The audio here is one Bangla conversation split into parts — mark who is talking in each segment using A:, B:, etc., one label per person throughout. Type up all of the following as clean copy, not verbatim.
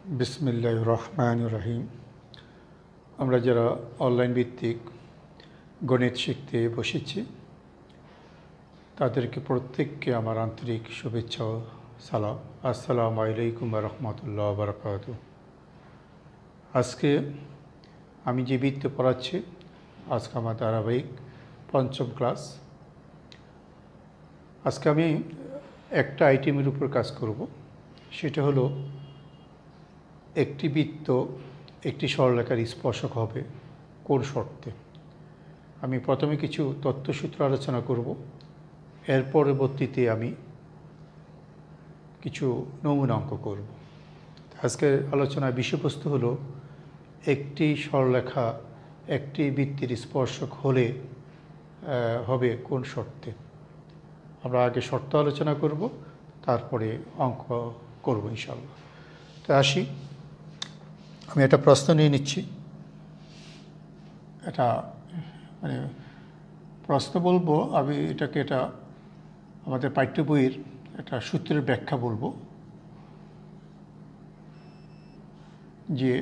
A: বিসমিল্লাহির রহমানির রহিম। আমরা যারা অনলাইন ভিত্তিক গণিত শিখতে বসেছি তাদেরকে প্রত্যেককে আমার আন্তরিক শুভেচ্ছা ও সালাম। আসসালামু আলাইকুম ওয়া রাহমাতুল্লাহি ওয়া বারাকাতুহু। আজকে আমি যে বৃত্ত পড়াচ্ছি, আজকে আমার ধারাবাহিক পঞ্চম ক্লাস। আজকে আমি একটা আইটেমের উপর কাজ করব, সেটা হলো একটি বৃত্ত একটি সরলরেখার স্পর্শক হবে কোন শর্তে। আমি প্রথমে কিছু তথ্যসূত্র আলোচনা করব, এর পরবর্তীতে আমি কিছু নমুনা অঙ্ক করব। আজকের আলোচনার বিষয়বস্তু হলো একটি সরলরেখা একটি বৃত্তের স্পর্শক হলে হবে কোন শর্তে। আমরা আগে শর্ত আলোচনা করব, তারপরে অঙ্ক করব ইনশাআল্লাহ। তো আসি, আমি একটা প্রশ্ন নিয়ে নিচ্ছি। এটা প্রশ্ন বলবো, আমি এটা আমাদের পাঠ্য বইয়ের একটা সূত্রের ব্যাখ্যা বলবো যে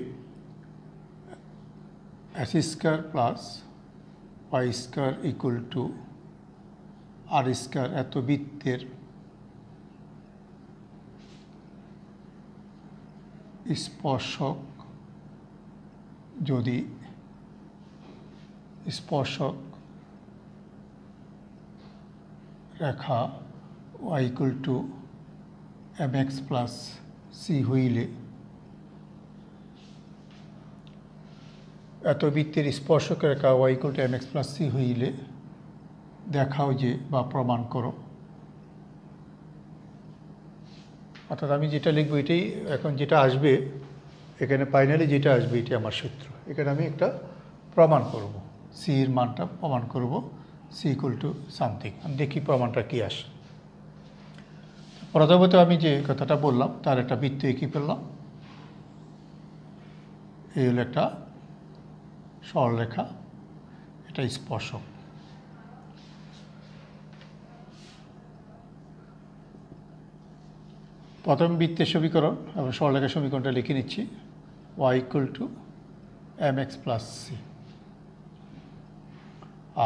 A: x square plus Y square equal to R square এত বৃত্তের স্পর্শক যদি স্পর্শক রেখা y equal to M x plus c হইলে এত বৃত্তের স্পর্শক রেখা y equal to M x plus c হইলে দেখাও যে বা প্রমাণ করো। অর্থাৎ আমি যেটা লিখবো এটাই এখন যেটা আসবে, এখানে ফাইনালি যেটা আসবে এটি আমার সূত্র। এখানে আমি একটা প্রমাণ করব, সি এর মানটা প্রমাণ করব, সি ইকুয়াল টু সামথিং। আমি দেখি প্রমাণটা কী আসে। প্রথমত আমি যে কথাটা বললাম তার একটা বৃত্ত এঁকে ফেললাম। এই হলো একটা সরলরেখা, এটা স্পর্শক। প্রথম বৃত্তের সমীকরণ এবং সরলরেখার সমীকরণটা লিখে নিচ্ছি, Y equal to M x plus C,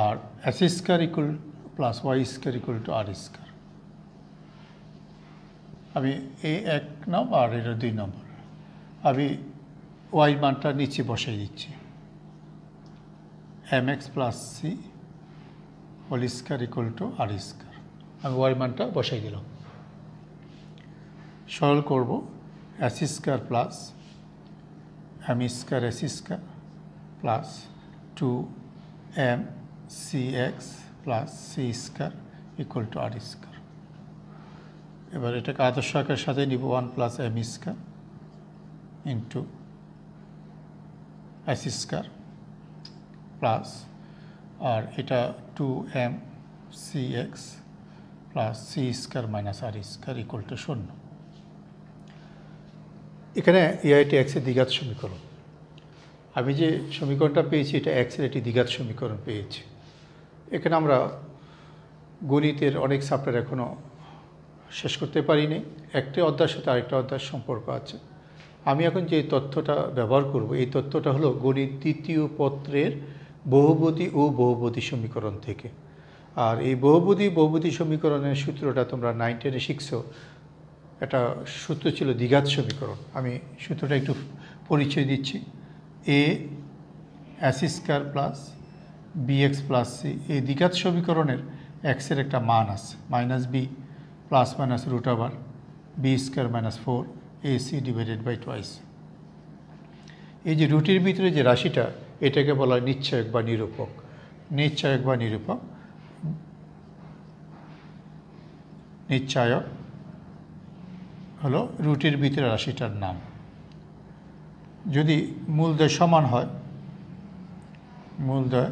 A: আর S square equal plus Y square equal to R square. আমি এ 1 নম্বর আর এটা 2 নম্বর। আমি ওয়াই মানটা নিচে বসাই দিচ্ছি, m x plus c whole square equal to R square. আমি ওয়াই মানটা বসাই দিলাম। সরল করব, x square plus m square x square plus 2m cx plus c square equal to R square. এবার এটাকে আদর্শ আকারের সাথে নিব, 1 plus m square into x square plus, আর এটা 2m cx plus c square minus r square equal to 0। এখানে এআইটি এক্সের দ্বিঘাত সমীকরণ। আমি যে সমীকরণটা পেয়েছি এটা এক্সের একটি দ্বিঘাত সমীকরণ পেয়েছি। এখানে আমরা গণিতের অনেক চ্যাপ্টার এখনও শেষ করতে পারিনি, একটা অধ্যায়ের সাথে আরেকটা অধ্যায়ের সম্পর্ক আছে। আমি এখন যে তথ্যটা ব্যবহার করব, এই তথ্যটা হলো গণিত দ্বিতীয় পত্রের বহুপদী ও বহুপদী সমীকরণ থেকে। আর এই বহুপদী সমীকরণের সূত্রটা তোমরা 9, 10-এ শিখছো। একটা সূত্র ছিল দ্বিঘাত সমীকরণ। আমি সূত্রটা একটু পরিচয় দিচ্ছি। A x square plus b x plus c, এই দ্বিঘাত সমীকরণের এক্সের একটা মান আছে minus b plus minus root over b square minus 4 AC divided by twice. এই যে রুটের ভিতরে যে রাশিটা, এটাকে বলা হয় নিশ্চয়ক বা নিরূপক। নিশ্চয়ক বা নিরূপক, নিশ্চয়ক হলো রুটের ভিতরে রাশিটার নাম। যদি মূলদ্বয় সমান হয়, মূলদ্বয়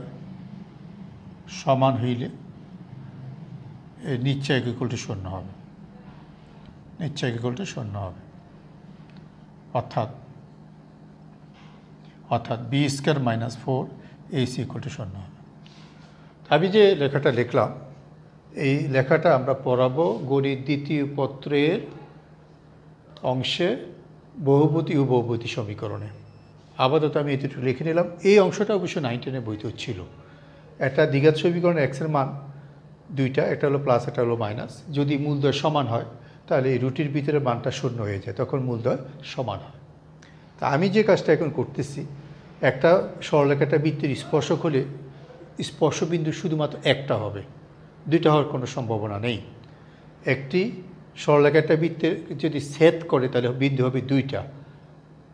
A: সমান হইলে এই নিশ্চয়ক ইকুয়াল টু 0 হবে, নিশ্চয়ক ইকুয়াল টু 0 হবে। অর্থাৎ b square minus 4 AC equal to 0 হবে। আমি যে লেখাটা লিখলাম, এই লেখাটা আমরা পড়াবো গণিত দ্বিতীয় পত্রের অংশে বহুপদী ও বহুপদী সমীকরণে। আপাতত আমি এতটুকু লিখে নিলাম। এই অংশটা অবশ্য 9 10-এর বইতেও ছিল। একটা দ্বিঘাত সমীকরণে এক্সের মান দুইটা, একটা হলো প্লাস, একটা হলো মাইনাস। যদি মূলদ্বয় সমান হয় তাহলে এই রুটির ভিতরে মানটা শূন্য হয়ে যায়, তখন মূলদ্বয় সমান হয়। তা আমি যে কাজটা এখন করতেছি, একটা সরলরেখাটা বৃত্তের স্পর্শক হলে স্পর্শবিন্দু শুধুমাত্র একটা হবে, দুইটা হওয়ার কোনো সম্ভাবনা নেই। একটি সরলরেখাটা বৃত্তের যদি ছেদ করে তাহলে বিন্দু হবে দুইটা।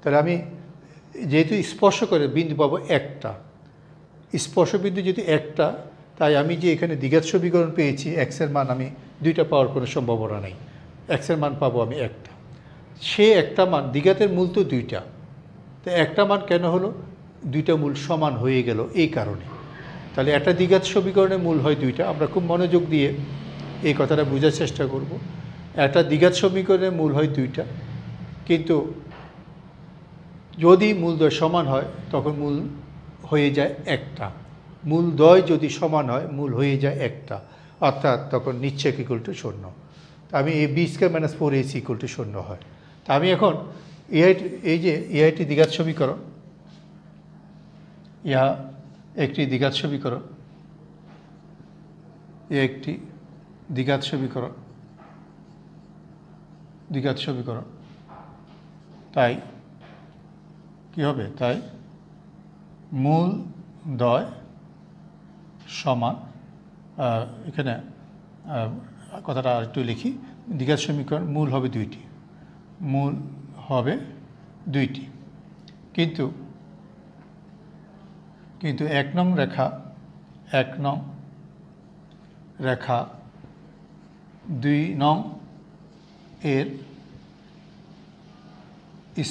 A: তাহলে আমি যেহেতু স্পর্শ করে বিন্দু পাবো একটা, স্পর্শবিন্দু যদি একটা, তাই আমি যে এখানে দ্বিঘাত সমীকরণ পেয়েছি এক্সের মান আমি দুইটা পাওয়ার কোনো সম্ভাবনা নেই, এক্সের মান পাবো আমি একটা। সে একটা মান, দ্বিঘাতের মূল তো দুইটা, তো একটা মান কেন হলো? দুইটা মূল সমান হয়ে গেল এই কারণে। তাহলে একটা দ্বিঘাত সমীকরণের মূল হয় দুইটা। আমরা খুব মনোযোগ দিয়ে এই কথাটা বোঝার চেষ্টা করব। একটা দ্বিঘাত সমীকরণের মূল হয় দুইটা, কিন্তু যদি মূলদ্বয় সমান হয় তখন মূল হয়ে যায় একটা। মূলদ্বয় যদি সমান হয় মূল হয়ে যায় একটা, অর্থাৎ তখন নিশ্চয়ক ইকুয়াল টু শূন্য। আমি এই b square minus 4ac equal to শূন্য হয়। তা আমি এখন এই যে একটি দ্বিঘাত সমীকরণ, ইহা একটি দ্বিঘাত সমীকরণ, একটি দ্বিঘাত সমীকরণ, দ্বিঘাত সমীকরণ। তাই কি হবে? তাই মূলদ্বয় সমান, এখানে কথাটা আর একটু লিখি, দ্বিঘাত সমীকরণ মূল হবে দুইটি, মূল হবে দুইটি, কিন্তু কিন্তু 1 নং রেখা 2 নং এর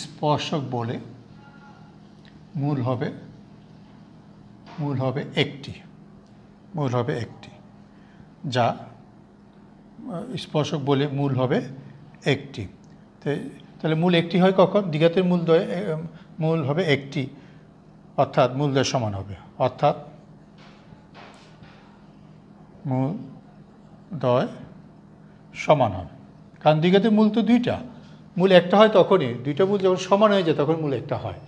A: স্পর্শক বলে মূল হবে একটি, মূল হবে একটি, যা স্পর্শক বলে মূল হবে একটি। তাহলে মূল একটি হয় কখন? দ্বিঘাতের মূল হবে একটি, অর্থাৎ মূলদ্বয় সমান হবে, অর্থাৎ মূলদ্বয় সমান হবে। কারণ দ্বিঘাতের মূল তো দুইটা, মূল একটা হয় তখনই, দুইটা মূল যখন সমান হয়ে যায় তখন মূল একটা হয়।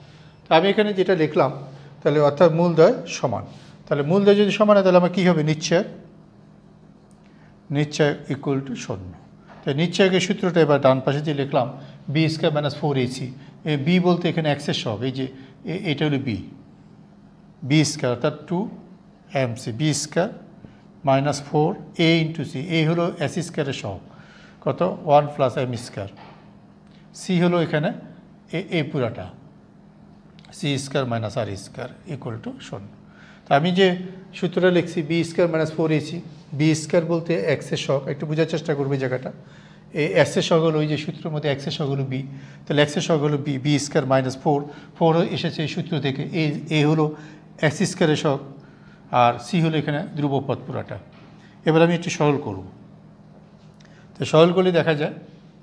A: তা আমি এখানে যেটা লিখলাম, তাহলে অর্থাৎ মূলদ্বয় সমান। তাহলে মূলদ্বয় যদি সমান হয় তাহলে আমার কী হবে? নিশ্চয় ইকুয়াল টু শূন্য। তাই নিশ্চয়কের সূত্রটা এবার ডান পাশে যে লিখলাম, বি স্কয়ার মাইনাস 4ac। এই বি বলতে এখানে এক্সের সহগ, এই যে এটা হলো বি স্কয়ার অর্থাৎ 2mc, b square minus 4a into c. এই হলো এস স্কয়ারের সহগ, কত? 1 প্লাস এম স্কয়ার। সি হলো এখানে এই পুরাটা, c square minus r square equal to শূন্য। তা আমি যে সূত্রটা লিখছি b square minus 4ac, b square বলতে এক্সের সহগ, একটু বোঝার চেষ্টা করবে এই জায়গাটা। এই এক্সের সহগ হলো ওই যে সূত্রের মধ্যে এক্সের সহগ হলো বি, তাহলে এক্সের সহগ হলো বি স্কয়ার মাইনাস 4 এসেছে এই সূত্র থেকে। এই হলো এক্স স্কয়ারের সহগ, আর সি হলো এখানে ধ্রুবপদ পুরাটা। এবার আমি একটু সরল করব। তো সরল করলে দেখা যায়,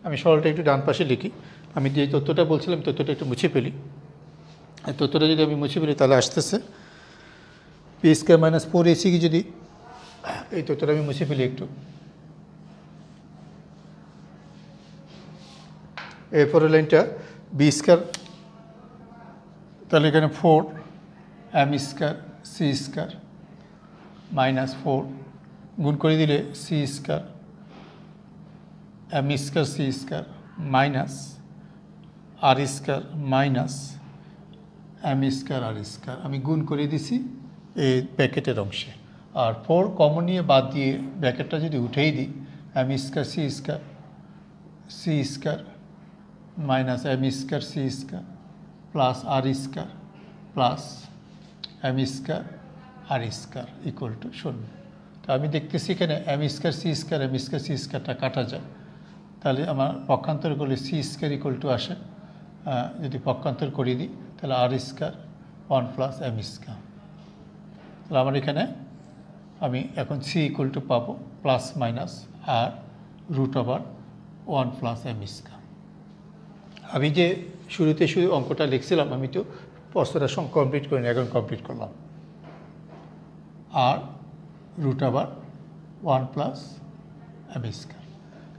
A: আমি সরলটা একটু ডান পাশে লিখি। আমি যে তথ্যটা বলছিলাম তথ্যটা একটু মুছে ফেলি। এই তথ্যটা যদি আমি মুছে ফেলি তাহলে আসতেছে বি স্কয়ার মাইনাস 4ac কি, যদি এই তথ্যটা আমি মুছে ফেলি একটু, এরপরের লাইনটা বি স্কয়ার, তাহলে এখানে 4m square c square minus 4 গুণ করে দিলে c square m square c square minus r square minus m square r square. আমি গুণ করে দিছি এই ব্র্যাকেটের অংশে, আর 4 কমন নিয়ে বাদ দিয়ে ব্র্যাকেটটা যদি উঠেই দিই, m square c square minus m square c square plus r square plus m square r square equal to শূন্য। তো আমি দেখতেছি এখানে এম স্কয়ার সি স্কয়ারটা কাটা যায়, তাহলে আমার পক্ষান্তর করলে সি স্কয়ার ইকুয়াল টু আসে। যদি পক্ষান্তর করে দিই তাহলে r square 1 plus m square. তাহলে আমার এখানে আমি এখন সি ইকুয়াল টু পাবো plus minus r root over 1 plus m square. আমি যে শুরুতে অঙ্কটা লিখছিলাম, আমি তো প্রশ্নটা কমপ্লিট করিনি, এখন কমপ্লিট করলাম। R root over 1 plus m square.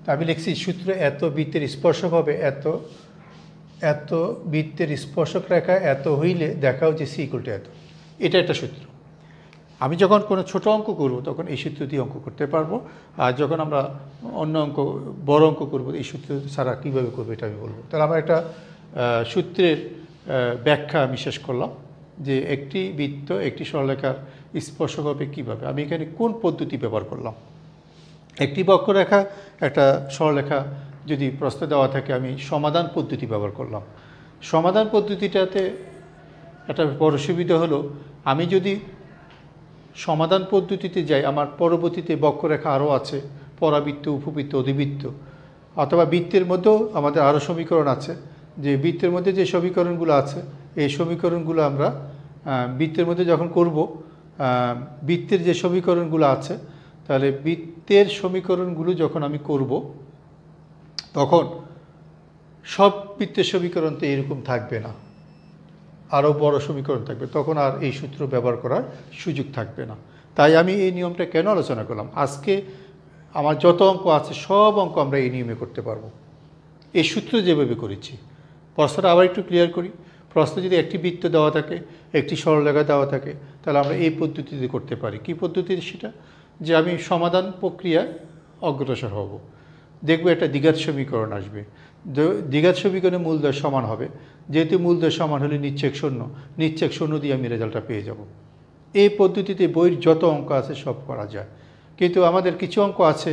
A: তা আমি লিখছি সূত্র এত বৃত্তের স্পর্শক হবে এত বৃত্তের স্পর্শক রেখা এত হইলে দেখাও যে সি ইকুয়াল টু এত, এটা একটা সূত্র। আমি যখন কোনো ছোট অঙ্ক করব তখন এই সূত্র দিয়ে অঙ্ক করতে পারবো, আর যখন আমরা অন্য অঙ্ক বড় অঙ্ক করব এই সূত্র ছাড়া কীভাবে করবো এটা আমি বলবো। তাহলে আমরা একটা সূত্রের ব্যাখ্যা আমি শেষ করলাম যে একটি বৃত্ত একটি সরলরেখার স্পর্শক হবে কীভাবে। আমি এখানে কোন পদ্ধতি ব্যবহার করলাম, একটি বক্ররেখা একটা সরলরেখা যদি প্রস্থ দেওয়া থাকে আমি সমাধান পদ্ধতি ব্যবহার করলাম। সমাধান পদ্ধতিটাতে একটা বড় সুবিধা হলো আমি যদি সমাধান পদ্ধতিতে যাই আমার পরবর্তীতে বক্ররেখা আরও আছে, পরাবৃত্ত, উপবৃত্ত, অধিবৃত্ত, অথবা বৃত্তের মধ্যেও আমাদের আরও সমীকরণ আছে, যে বৃত্তের মধ্যে যে সমীকরণগুলো আছে এই সমীকরণগুলো আমরা বৃত্তের মধ্যে যখন করব, বৃত্তের যে সমীকরণগুলো আছে তাহলে বৃত্তের সমীকরণগুলো যখন আমি করব তখন সব বৃত্তের সমীকরণ তো এরকম থাকবে না, আরও বড় সমীকরণ থাকবে, তখন আর এই সূত্র ব্যবহার করার সুযোগ থাকবে না। তাই আমি এই নিয়মটা কেন আলোচনা করলাম, আজকে আমার যত অঙ্ক আছে সব অঙ্ক আমরা এই নিয়মে করতে পারবো, এই সূত্র যেভাবে করেছি। প্রশ্নটা আবার একটু ক্লিয়ার করি। প্রশ্ন যদি একটি বৃত্ত দেওয়া থাকে, একটি সরলরেখা দেওয়া থাকে, তাহলে আমরা এই পদ্ধতিতে করতে পারি। কি পদ্ধতি সেটা, যে আমি সমাধান প্রক্রিয়ায় অগ্রসর হব, দেখব একটা দ্বিঘাত সমীকরণ আসবে, দ্বিঘাত সমীকরণে মূলদয় সমান হবে, যেহেতু মূলদয় সমান হলে নিচ্ছেক শূন্য, নিচ্ছেক শূন্য দিয়ে আমি রেজাল্টটা পেয়ে যাব। এই পদ্ধতিতে বইয়ের যত অঙ্ক আছে সব করা যায়, কিন্তু আমাদের কিছু অঙ্ক আছে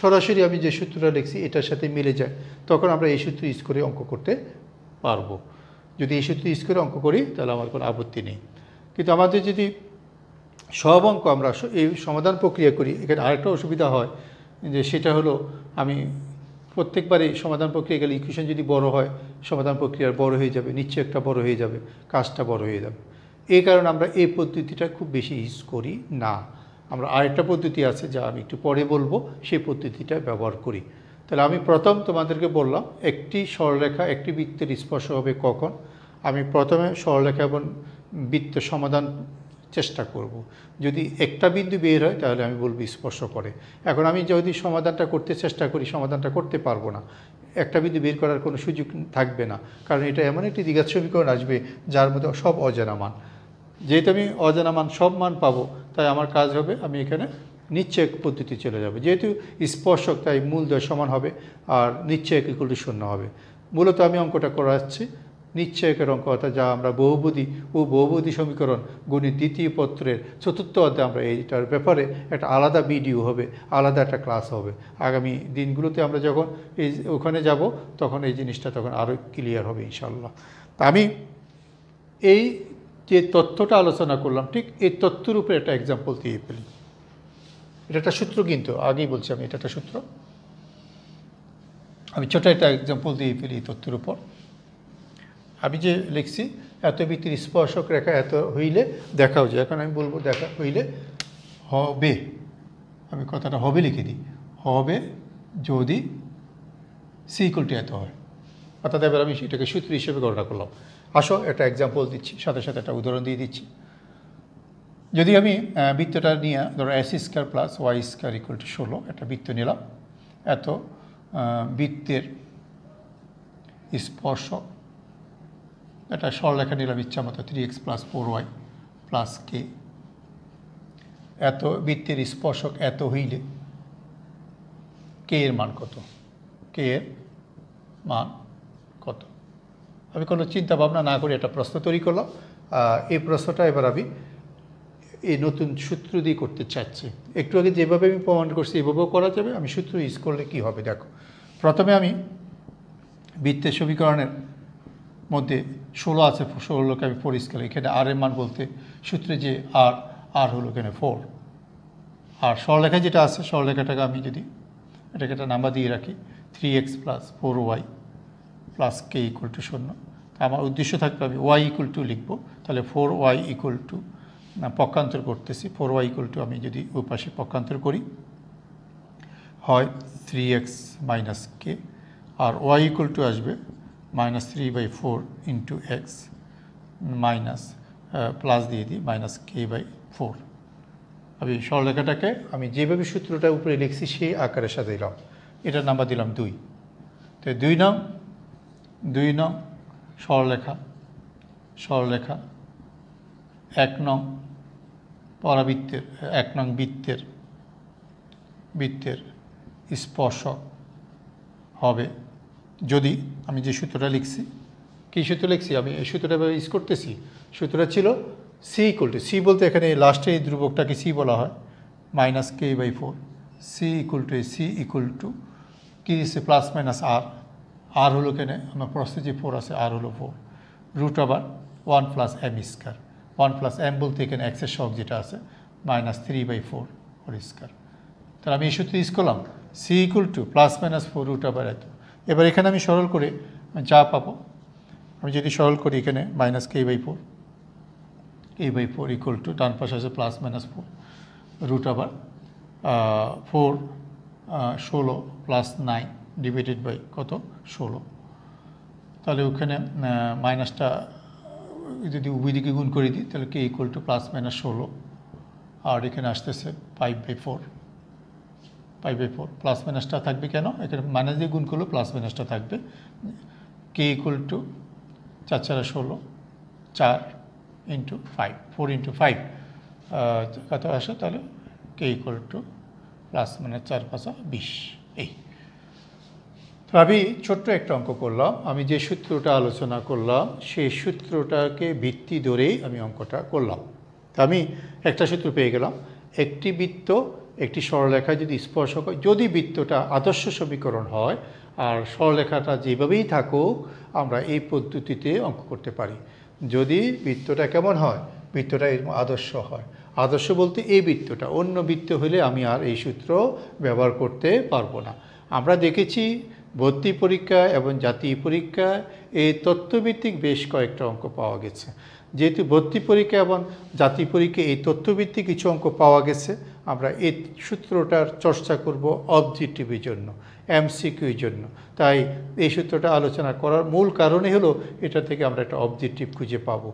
A: সরাসরি আমি যে সূত্রটা লিখছি এটার সাথে মিলে যায়, তখন আমরা এই সূত্র ইউজ করে অঙ্ক করতে পারবো। যদি এই সূত্র ইউজ করে অঙ্ক করি তাহলে আমার কোনো আপত্তি নেই। কিন্তু আমাদের যদি সব অঙ্ক আমরা এই সমাধান প্রক্রিয়া করি, এখানে আরেকটা অসুবিধা হয় যে সেটা হলো আমি প্রত্যেকবারই সমাধান প্রক্রিয়া গেলে ইকুয়েশন যদি বড় হয় সমাধান প্রক্রিয়ার বড় হয়ে যাবে, নিশ্চয়টা বড় হয়ে যাবে, কাজটা বড় হয়ে যাবে। এই কারণে আমরা এই পদ্ধতিটা খুব বেশি ইউজ করি না। আমরা আরেকটা পদ্ধতি আছে যা আমি একটু পরে বলবো, সেই পদ্ধতিটা ব্যবহার করি। তাহলে আমি প্রথম তোমাদেরকে বললাম একটি সরলরেখা একটি বৃত্তের স্পর্শ হবে কখন। আমি প্রথমে সরলরেখা এবং বৃত্ত সমাধান চেষ্টা করব। যদি একটা বিন্দু বের হয় তাহলে আমি বলবো স্পর্শ করে। এখন আমি যদি সমাধানটা করতে চেষ্টা করি সমাধানটা করতে পারবো না, একটা বিন্দু বের করার কোনো সুযোগ থাকবে না, কারণ এটা এমন একটি দ্বিঘাত সমীকরণ আসবে যার মধ্যে সব অজানা মান। যেহেতু আমি অজানা মান সব মান পাবো, তাই আমার কাজ হবে আমি এখানে নিশ্চয়ক পদ্ধতি চলে যাবে। যেহেতু স্পর্শক তাই মূলদয় সমান হবে আর নিশ্চয়ক ইকুয়াল টু শূন্য হবে। মূলত আমি অঙ্কটা করাচ্ছি নিশ্চয়কের অঙ্ক, অর্থাৎ যা আমরা বহুপদী ও বহুপদী সমীকরণ গণিত দ্বিতীয় পত্রের চতুর্থ অধ্যায়ে আমরা এইটার ব্যাপারে একটা আলাদা ভিডিও হবে, আলাদা একটা ক্লাস হবে। আগামী দিনগুলোতে আমরা যখন ওখানে যাব তখন এই জিনিসটা তখন আরও ক্লিয়ার হবে ইনশাল্লাহ। তা আমি এই যে তথ্যটা আলোচনা করলাম ঠিক এই তথ্যের উপরে একটা এক্সাম্পল দিয়ে ফেলি। এটা একটা সূত্র, কিন্তু আগেই বলছি আমি এটা একটা সূত্র। আমি ছোট একটা এক্সাম্পল দিয়ে ফেলি এই তথ্যের উপর। আমি যে লিখছি এত বৃত্তের স্পর্শক রেখা এত হইলে দেখাও যায়, এখন আমি বলবো দেখা হইলে হবে, আমি কথাটা হবে লিখে দিই, হবে যদি সি ইকুয়াল টু এত হয়। অর্থাৎ এবার আমি সেটাকে সূত্র হিসেবে গণনা করলাম। আসো একটা এক্সাম্পল দিচ্ছি, সাথে সাথে একটা উদাহরণ দিয়ে দিচ্ছি। যদি আমি বৃত্তটা নিয়ে ধরো x square plus y square equal to 16 একটা বৃত্ত নিলাম, এত বৃত্তের স্পর্শক একটা সরলরেখা নিলাম ইচ্ছা মতো 3x প্লাস 4y প্লাস কে, এত বৃত্তের স্পর্শক এত হইলে কে এর মান কত, কে এর মান কত। আমি কোনো চিন্তা ভাবনা না করে একটা প্রশ্ন তৈরি করলাম। এই প্রশ্নটা এবার আমি এই নতুন সূত্র দিয়ে করতে চাচ্ছি। একটু আগে যেভাবে আমি প্রমাণ করছি এভাবেও করা যাবে, আমি সূত্র ইউজ করলে কী হবে দেখো। প্রথমে আমি বৃত্তের সমীকরণের মধ্যে 16 আছে, 16কে আমি 4 স্কেল, এখানে আর এর মান বলতে সূত্রে যে আর হলো এখানে 4, আর সরলরেখা যেটা আছে সরলরেখাটাকে আমি যদি এটাকে একটা নাম্বার দিয়ে রাখি 3x plus 4y plus K equal to 0, তা আমার উদ্দেশ্য থাকবে আমি ওয়াই ইকুয়াল টু লিখবো। তাহলে 4y ইকুয়াল টু পক্ষান্তর করতেছি, 4y ইকুয়াল টু আমি যদি ওই পাশে পক্ষান্তর করি হয় 3x মাইনাস কে, আর y ইকুয়াল টু আসবে -3/4 ইন্টু এক্স মাইনাস প্লাস দিয়ে দিই -k/4। আমি সরলরেখাটাকে আমি যেভাবে সূত্রটা উপরে লিখছি সেই আকারে সাজাইলাম, এটার নাম্বার দিলাম 2। তো 2 নং 2 নং সরলরেখা, সরলরেখা 1 নং পরাবৃত্তের 1 নং বৃত্তের স্পর্শক হবে যদি, আমি যে সূত্রটা লিখছি, কী সূত্র লিখছি আমি এই সূত্রটা ইউজ করতেছি। সূত্রটা ছিল সি ইকুয়াল টু, সি বলতে এখানে লাস্টে এই ধ্রুবকটাকে সি বলা হয়, -k/4, সি ইকুয়াল টু কি দিচ্ছে প্লাস মাইনাস আর হলো এখানে আমার প্রশ্নে যে 4 আছে, আর হলো 4 √1 + m², 1 + m বলতে এখানে এক্সের সহগ যেটা আছে -3/4 হোল স্কয়ার। তাহলে আমি এই সূত্র ইউজ করলাম, সি ইকুয়াল টু +-4 √এত। এবার এখানে আমি সরল করে যা পাবো, আমি যদি সরল করি এখানে -k/4 ইকুয়াল টু ডান পাশে আছে +-4 √4 16 + 9 ডিভাইডেড বাই কত 16। তাহলে ওখানে মাইনাসটা যদি উভয় দিকে গুণ করে দিই তাহলে কে ইকুয়াল টু +-16, আর এখানে আসতেছে 5/4 প্লাস মাইনাসটা থাকবে কেন, এখানে মাইনাস দিয়ে গুণ করলেও প্লাস মাইনাসটা থাকবে। কে ইকুয়াল টু 4 × 16, 4 × 5, 4 × 5 কত আসে, তাহলে কে ইকুয়াল টু +-4 × 5 = 20। এই তো আমি ছোট্ট একটা অঙ্ক করলাম, আমি যে সূত্রটা আলোচনা করলাম সেই সূত্রটাকে ভিত্তি ধরেই আমি অঙ্কটা করলাম। তা আমি একটা সূত্র পেয়ে গেলাম, একটি বৃত্ত একটি সরলরেখায় যদি স্পর্শক হয়, যদি বৃত্তটা আদর্শ সমীকরণ হয় আর সরলরেখাটা যেভাবেই থাকুক, আমরা এই পদ্ধতিতে অঙ্ক করতে পারি। যদি বৃত্তটা কেমন হয়, বৃত্তটা আদর্শ হয়। আদর্শ বলতে এই বৃত্তটা, অন্য বৃত্ত হলে আমি আর এই সূত্র ব্যবহার করতে পারবো না। আমরা দেখেছি ভর্তি পরীক্ষায় এবং জাতীয় পরীক্ষায় এই তথ্যভিত্তিক বেশ কয়েকটা অঙ্ক পাওয়া গেছে। যেহেতু ভর্তি পরীক্ষা এবং জাতীয় পরীক্ষায় এই তথ্যভিত্তিক কিছু অঙ্ক পাওয়া গেছে, আমরা এই সূত্রটার চর্চা করব অবজেক্টিভের জন্য, এমসিকিউর জন্য। তাই এই সূত্রটা আলোচনা করার মূল কারণই হলো এটা থেকে আমরা একটা অবজেক্টিভ খুঁজে পাবো।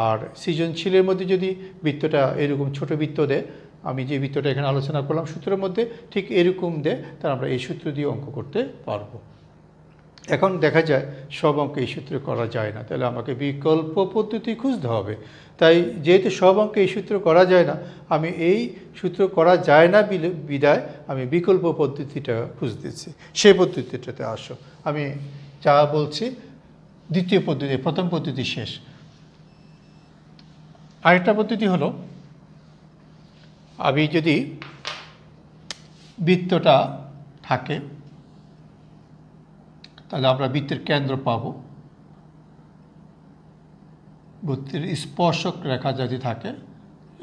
A: আর সৃজনশীলের মধ্যে যদি বৃত্তটা এরকম ছোট বৃত্ত দেয়, আমি যে বৃত্তটা এখানে আলোচনা করলাম সূত্রের মধ্যে ঠিক এরকম দেয়, তাহলে আমরা এই সূত্র দিয়ে অঙ্ক করতে পারবো। এখন দেখা যায় সব অঙ্ক এই সূত্রে করা যায় না, তাহলে আমাকে বিকল্প পদ্ধতি খুঁজতে হবে। তাই যেহেতু সব অঙ্ক এই সূত্র করা যায় না, আমি এই সূত্র করা যায় না বিদায় আমি বিকল্প পদ্ধতিটা খুঁজতেছি। সেই পদ্ধতিটাতে আসো, আমি যা বলছি দ্বিতীয় পদ্ধতি, প্রথম পদ্ধতি শেষ। আরেকটা পদ্ধতি হলো, আমি যদি বৃত্তটা থাকে তাহলে আমরা বৃত্তের কেন্দ্র পাবো, বৃত্তের স্পর্শক রেখা যদি থাকে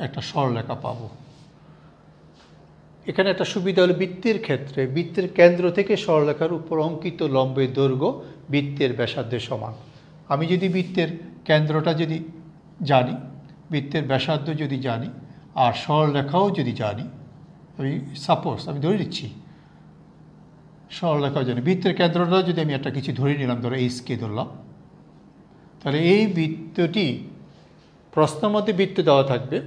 A: একটা সরলরেখা পাবো। এখানে একটা সুবিধা হলো বৃত্তের ক্ষেত্রে বৃত্তের কেন্দ্র থেকে সরলরেখার উপর অঙ্কিত লম্বের দৈর্ঘ্য বৃত্তের ব্যাসার্ধের সমান। আমি যদি বৃত্তের কেন্দ্রটা যদি জানি, বৃত্তের ব্যাসার্ধ যদি জানি, আর সরলরেখাও যদি জানি, আমি সাপোজ আমি ধরে নিচ্ছি সরলরেখাও জানি, বৃত্তের কেন্দ্রটা যদি আমি একটা কিছু ধরে নিলাম, ধরো এইচকে ধরলাম, তাহলে এই বৃত্তটি প্রশ্নের মধ্যে বৃত্ত দেওয়া থাকবে।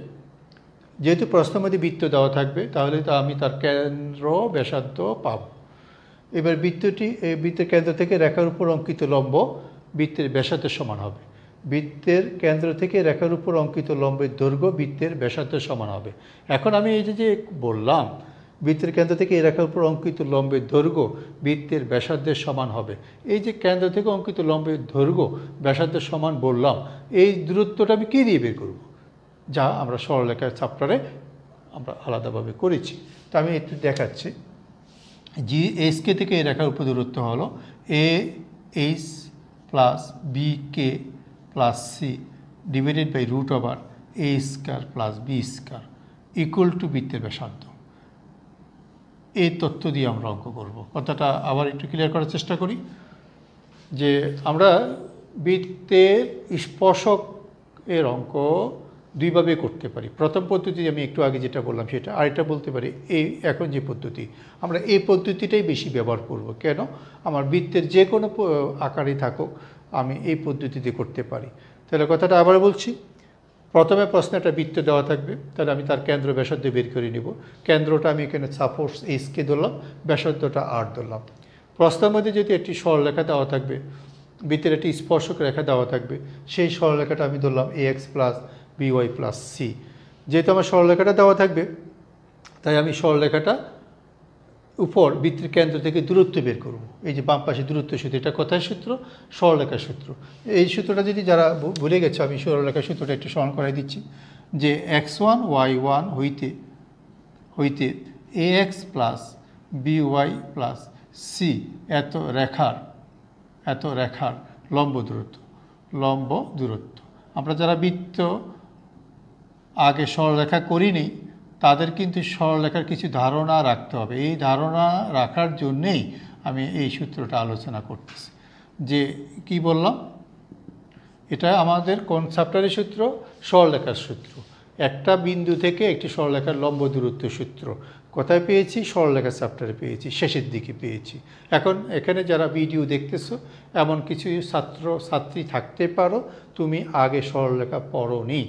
A: যেহেতু প্রশ্নের মধ্যে বৃত্ত দেওয়া থাকবে তাহলে তো আমি তার কেন্দ্র ব্যাসার্ধ পাব। এবার বৃত্তটি এই বৃত্তের কেন্দ্র থেকে রেখার উপর অঙ্কিত লম্ব বৃত্তের ব্যাসার্ধের সমান হবে। বৃত্তের কেন্দ্র থেকে রেখার উপর অঙ্কিত লম্বের দৈর্ঘ্য বৃত্তের ব্যাসার্ধের সমান হবে। এখন আমি এই যে বললাম বৃত্তের কেন্দ্র থেকে এই রেখার উপর অঙ্কিত লম্বের দৈর্ঘ্য বৃত্তের ব্যাসার্ধের সমান হবে, এই যে কেন্দ্র থেকে অঙ্কিত লম্বের দৈর্ঘ্য ব্যাসার্ধের সমান বললাম, এই দূরত্বটা আমি কী দিয়ে বের করব, যা আমরা সরলরেখার চ্যাপ্টারে আমরা আলাদাভাবে করেছি। তা আমি একটু দেখাচ্ছি। জি এইচকে থেকে এই রেখার উপর দূরত্ব হলো AH + BK + C divided by √A² + B² equal to বৃত্তের ব্যাসার্ধ। এই তথ্য দিয়ে আমরা অঙ্ক করব। কথাটা আবার একটু ক্লিয়ার করার চেষ্টা করি যে আমরা বৃত্তের স্পর্শক এর অঙ্ক দুইভাবে করতে পারি। প্রথম পদ্ধতি আমি একটু আগে যেটা বললাম সেটা, আরেকটা বলতে পারি এই এখন যে পদ্ধতি, আমরা এই পদ্ধতিটাই বেশি ব্যবহার করব। কেন, আমার বৃত্তের যে কোনো আকারে থাকুক আমি এই পদ্ধতিতে করতে পারি। তাহলে কথাটা আবার বলছি, প্রথমে প্রশ্নে একটা বৃত্ত দেওয়া থাকবে, তাহলে আমি তার কেন্দ্র ব্যাসার্ধ বের করে নেব। কেন্দ্রটা আমি এখানে সাপোজ এইচকে ধরলাম, ব্যাসার্ধটা R ধরলাম। প্রশ্নের মধ্যে যদি একটি সরলরেখা দেওয়া থাকবে, বৃত্তের একটি স্পর্শক রেখা দেওয়া থাকবে, সেই সরলরেখাটা আমি ধরলাম ax plus by plus c. যেহেতু আমার সরলরেখাটা দেওয়া থাকবে, তাই আমি সরলরেখাটা উপর বৃত্তের কেন্দ্র থেকে দূরত্ব বের করব। এই যে বাম পাশে দূরত্ব সূত্র, এটা কোথায় সূত্র? সরলরেখার সূত্র। এই সূত্রটা যদি যারা ভুলে গেছে, আমি সরলরেখার সূত্রটা একটু স্মরণ করাই দিচ্ছি, যে x1 y1 হইতে ax plus by plus c এত রেখার লম্ব দূরত্ব। আমরা যারা বৃত্ত আগে সরলরেখা করিনি, তাদের কিন্তু সরলরেখার কিছু ধারণা রাখতে হবে। এই ধারণা রাখার জন্যেই আমি এই সূত্রটা আলোচনা করতেছি। যে কি বললাম, এটা আমাদের কোন চ্যাপ্টারের সূত্র? সরলরেখার সূত্র। একটা বিন্দু থেকে একটি সরলরেখার লম্ব দূরত্ব সূত্র কোথায় পেয়েছি? সরলরেখা চ্যাপ্টারে পেয়েছি, শেষের দিকে পেয়েছি। এখন এখানে যারা ভিডিও দেখতেছো, এমন কিছু ছাত্রী থাকতে পারো তুমি আগে সরলরেখা পড়োনি,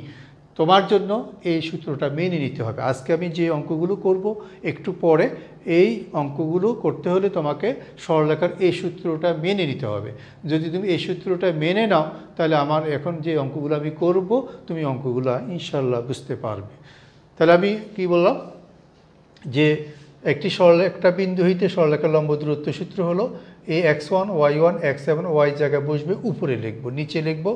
A: তোমার জন্য এই সূত্রটা মেনে নিতে হবে। আজকে আমি যে অঙ্কগুলো করব একটু পরে, এই অঙ্কগুলো করতে হলে তোমাকে সরলরেখার এই সূত্রটা মেনে নিতে হবে। যদি তুমি এই সূত্রটা মেনে নাও, তাহলে আমার এখন যে অঙ্কগুলো আমি করব, তুমি অঙ্কগুলো ইনশাল্লাহ বুঝতে পারবে। তাহলে আমি কি বললাম, যে একটা বিন্দু হইতে সরলরেখার লম্ব দূরত্ব সূত্র হলো x1 y1 x7 y জায়গায় বসবে, উপরে লিখব, নিচে লিখব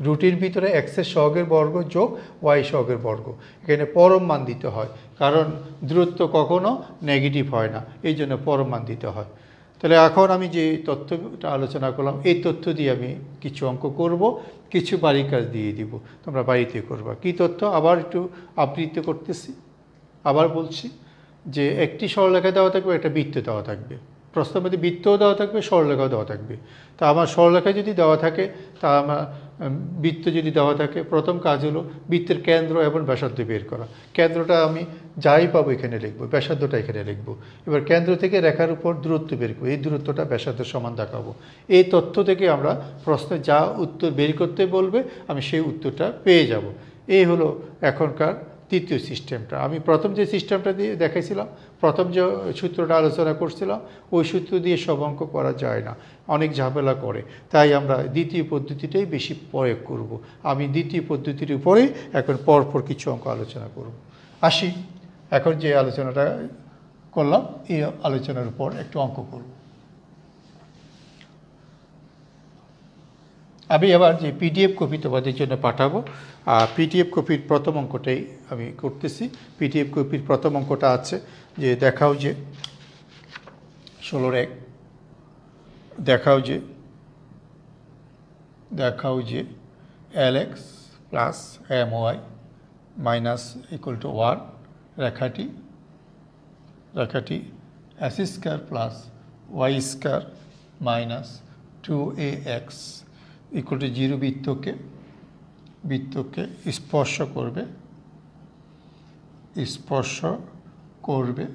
A: রুটির ভিতরে x-এর সহগের বর্গ যোগ y সহগের বর্গ। এখানে পরম মান দিতে হয়, কারণ দূরত্ব কখনো নেগেটিভ হয় না, এই জন্য পরম মান দিতে হয়। তাহলে এখন আমি যে তথ্যটা আলোচনা করলাম, এই তথ্য দিয়ে আমি কিছু অঙ্ক করব, কিছু বাড়ির কাজ দিয়ে দিব, তোমরা বাড়িতে করবা। কি তথ্য? আবার একটু আবৃত্তি করতেছি, আবার বলছি, যে একটি সরলরেখা দেওয়া থাকবে, একটা বৃত্ত দেওয়া থাকবে। প্রশ্নের মধ্যে বৃত্তও দেওয়া থাকবে, সরলরেখাও দেওয়া থাকবে। তা আমার সরলরেখা যদি দেওয়া থাকে, তা আমার বৃত্ত যদি দেওয়া থাকে, প্রথম কাজ হলো বৃত্তের কেন্দ্র এবং ব্যাসার্ধ বের করা। কেন্দ্রটা আমি যাই পাবো এখানে লিখবো, ব্যাসার্ধটা এখানে লিখবো। এবার কেন্দ্র থেকে রেখার উপর দূরত্ব বের করবো, এই দূরত্বটা ব্যাসার্ধের সমান দেখাবো। এই তথ্য থেকে আমরা প্রশ্নে যা উত্তর বের করতে বলবে, আমি সেই উত্তরটা পেয়ে যাব। এই হলো এখনকার তৃতীয় সিস্টেমটা। আমি প্রথম যে সিস্টেমটা দিয়ে দেখাইছিলাম, প্রথম যে সূত্রটা আলোচনা করছিলাম, ওই সূত্র দিয়ে সব অঙ্ক করা যায় না, অনেক ঝামেলা করে। তাই আমরা দ্বিতীয় পদ্ধতিটাই বেশি প্রয়োগ করব। আমি দ্বিতীয় পদ্ধতির উপরেই এখন পরপর কিছু অঙ্ক আলোচনা করব। আসি, এখন যে আলোচনাটা করলাম, এই আলোচনার উপর একটু অঙ্ক করব। আমি আবার যে পিডিএফ কপি তোমাদের জন্য পাঠাবো, আর পিডিএফ কপির প্রথম অঙ্কটাই আমি করতেছি। পিডিএফ কপির প্রথম অঙ্কটা আছে যে দেখাও যে 16 দেখাও যে lx plus my minus equal to 1 রেখাটি s square plus y square minus 2ax equal to 0 বৃত্তকে স্পর্শ করবে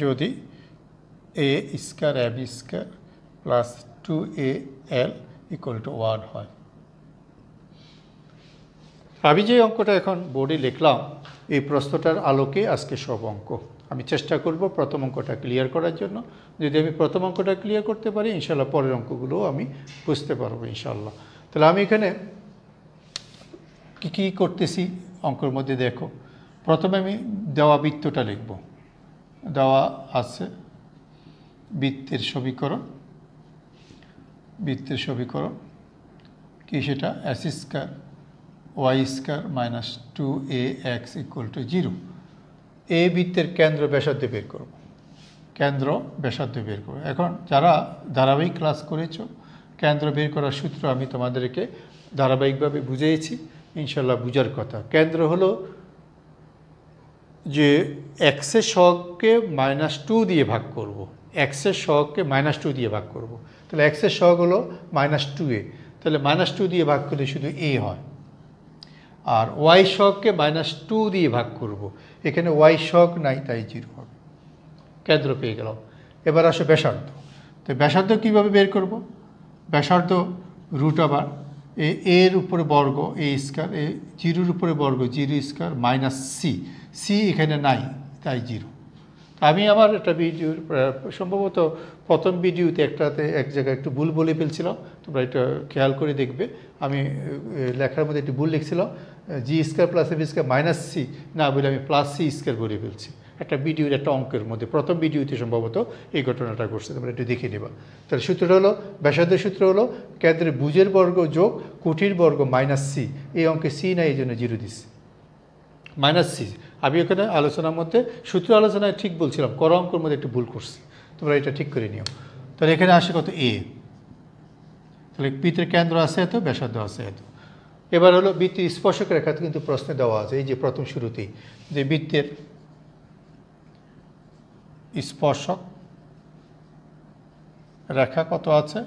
A: যদি a square ab square plus 2al equal to 1 হয়। আমি যে অঙ্কটা এখন বোর্ডে লিখলাম, এই প্রশ্নটার আলোকে আজকে সব অঙ্ক আমি চেষ্টা করব প্রথম অঙ্কটা ক্লিয়ার করার জন্য। যদি আমি প্রথম অঙ্কটা ক্লিয়ার করতে পারি, ইনশাল্লাহ পরের অঙ্কগুলোও আমি বুঝতে পারবো ইনশাল্লাহ। তাহলে আমি এখানে কী করতেছি অঙ্কের মধ্যে দেখো। প্রথমে আমি দেওয়া বৃত্তটা লিখব। দেওয়া আছে বৃত্তের সমীকরণ কি সেটা? s square y square minus 2ax equal to 0। এই বৃত্তের কেন্দ্র ব্যাসার্ধ বের করব। এখন যারা ধারাবাহিক ক্লাস করেছো, কেন্দ্র বের করার সূত্র আমি তোমাদেরকে ধারাবাহিকভাবে বুঝিয়েছি, ইনশাল্লাহ বুঝার কথা। কেন্দ্র হলো যে এক্সের সহগকে -2 দিয়ে ভাগ করব। এক্সের সহগকে -2 দিয়ে ভাগ করব। তাহলে এক্সের সহগ হলো -2a, তাহলে -2 দিয়ে ভাগ করলে শুধু a হয়। আর ওয়াই সহগকে -2 দিয়ে ভাগ করব, এখানে ওয়াই সহগ নাই, তাই 0 হবে। কেন্দ্র পেয়ে গেলাম। এবার আসে ব্যাসার্ধ। তো ব্যাসার্ধ কীভাবে বের করব? ব্যাসার্ধ রুট আবার এর উপরে বর্গ a স্কয়ার, 0-র উপরে বর্গ 0 স্কয়ার মাইনাস সি এখানে নাই, তাই 0। আমি আমার একটা ভিডিওর সম্ভবত প্রথম ভিডিওতে এক জায়গায় একটু ভুল বলে ফেলছিলাম, তোমরা এটা খেয়াল করে দেখবে। আমি লেখার মধ্যে একটু ভুল লিখছিলাম, g square plus f square minus c না বলে আমি প্লাস সি স্কোয়ার বলে ফেলছি একটা ভিডিওর একটা অঙ্কের মধ্যে। প্রথম ভিডিওতে সম্ভবত এই ঘটনাটা ঘটছে, তোমরা একটু দেখে নেবা। তাহলে সূত্রটা হলো, ব্যাসার্ধের সূত্র হলো কেন্দ্রের ভুজের বর্গ যোগ কুটির বর্গ মাইনাস সি। এই অঙ্কে সি নাই, এই জন্য জিরো দিচ্ছি, মাইনাস সি। আমি ওখানে আলোচনার মধ্যে সূত্র আলোচনায় ঠিক বলছিলাম, কর অঙ্কের মধ্যে একটু ভুল করছি, তোমরা এটা ঠিক করে নিও। তাহলে এখানে আসে কত এ, তাহলে বৃত্তের কেন্দ্র আছে এত, ব্যাসার্ধ আছে এত। এবার হলো বৃত্তের স্পর্শক রেখা কিন্তু প্রশ্নে দেওয়া আছে, এই যে প্রথম শুরুতেই যে বৃত্তের স্পর্শক রেখা কত আছে,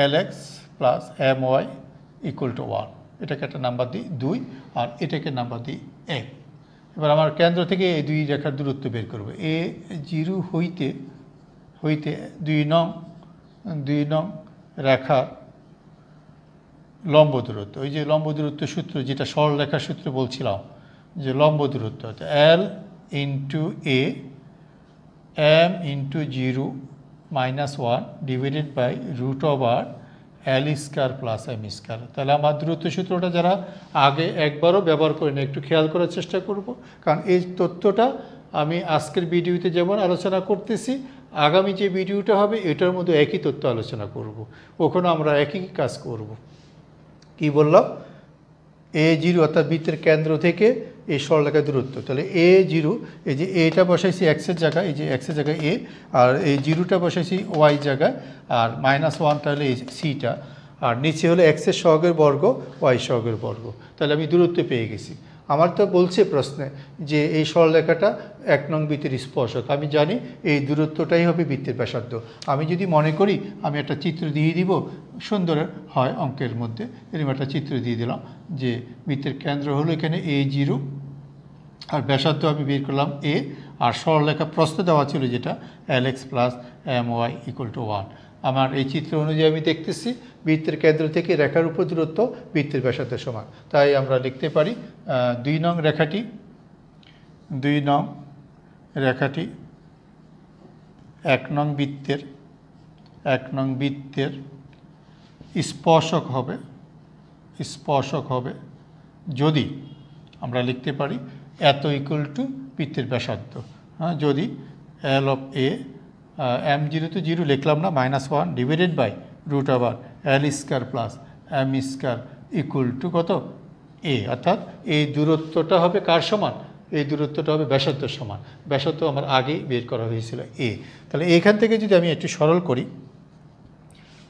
A: l x plus m y equal to 1। এটাকে একটা নাম্বার দিই 2 আর এটাকে নাম্বার দিই 1। এবার আমার কেন্দ্র থেকে এই দুই রেখার দূরত্ব বের করবো। এ জিরো হইতে 2 নং রেখার লম্ব দূরত্ব, ওই যে লম্ব দূরত্ব সূত্র যেটা সরল রেখার সূত্র বলছিলাম, যে লম্ব দূরত্ব l into a m into 0 minus 1 divided by root over l square plus m square. তাহলে আমার দূরত্ব সূত্রটা যারা আগে একবারও ব্যবহার করে না, একটু খেয়াল করার চেষ্টা করব, কারণ এই তথ্যটা আমি আজকের ভিডিওতে যেমন আলোচনা করতেছি, আগামী যে ভিডিওটা হবে এটার মধ্যে একই তথ্য আলোচনা করব, ওখানে আমরা একই কাজ করব। কি বললাম, এ জিরো অর্থাৎ বৃত্তের কেন্দ্র থেকে এই সরলরেখার দূরত্ব। তাহলে এ জিরো, এই যে এটা বসাইছি এক্সের জায়গায়, এই যে এক্সের জায়গায় এ, আর এই জিরোটা বসাইছি ওয়াই জায়গায়, আর -1 তাহলে এই সিটা, আর নিচে হলো এক্সের সহগের বর্গ ওয়াই সহগের বর্গ। তাহলে আমি দূরত্ব পেয়ে গেছি। আমার তো বলছে প্রশ্নে যে এই সরলরেখাটা 1 নং বৃত্তের স্পর্শক, আমি জানি এই দূরত্বটাই হবে বৃত্তের ব্যাসার্ধ। আমি যদি মনে করি আমি একটা চিত্র দিয়ে দিব, সুন্দর হয় অঙ্কের মধ্যে, এরকম একটা চিত্র দিয়ে দিলাম যে বৃত্তের কেন্দ্র হলো এখানে এ জিরো, আর ব্যাসার্ধ আমি বের করলাম এ, আর সরলরেখা প্রস্থ দেওয়া ছিল যেটা l x plus m y equal to 1। আমার এই চিত্র অনুযায়ী আমি দেখতেছি বৃত্তের কেন্দ্র থেকে রেখার উপর দূরত্ব বৃত্তের ব্যাসার্ধের সমান। তাই আমরা লিখতে পারি 2 নং রেখাটি 1 নং বৃত্তের স্পর্শক হবে যদি আমরা লিখতে পারি এত ইকুয়াল টু বৃত্তের ব্যাসার্ধ। হ্যাঁ, যদি l of a m zero তো জিরো লিখলাম না, -1 divided by root over l square plus m square equal to কত এ, অর্থাৎ এই দূরত্বটা হবে কার সমান, এই দূরত্বটা হবে ব্যাসার্ধের সমান। ব্যাসার্ধ আমার আগেই বের করা হয়েছিল এ। তাহলে এখান থেকে যদি আমি একটু সরল করি,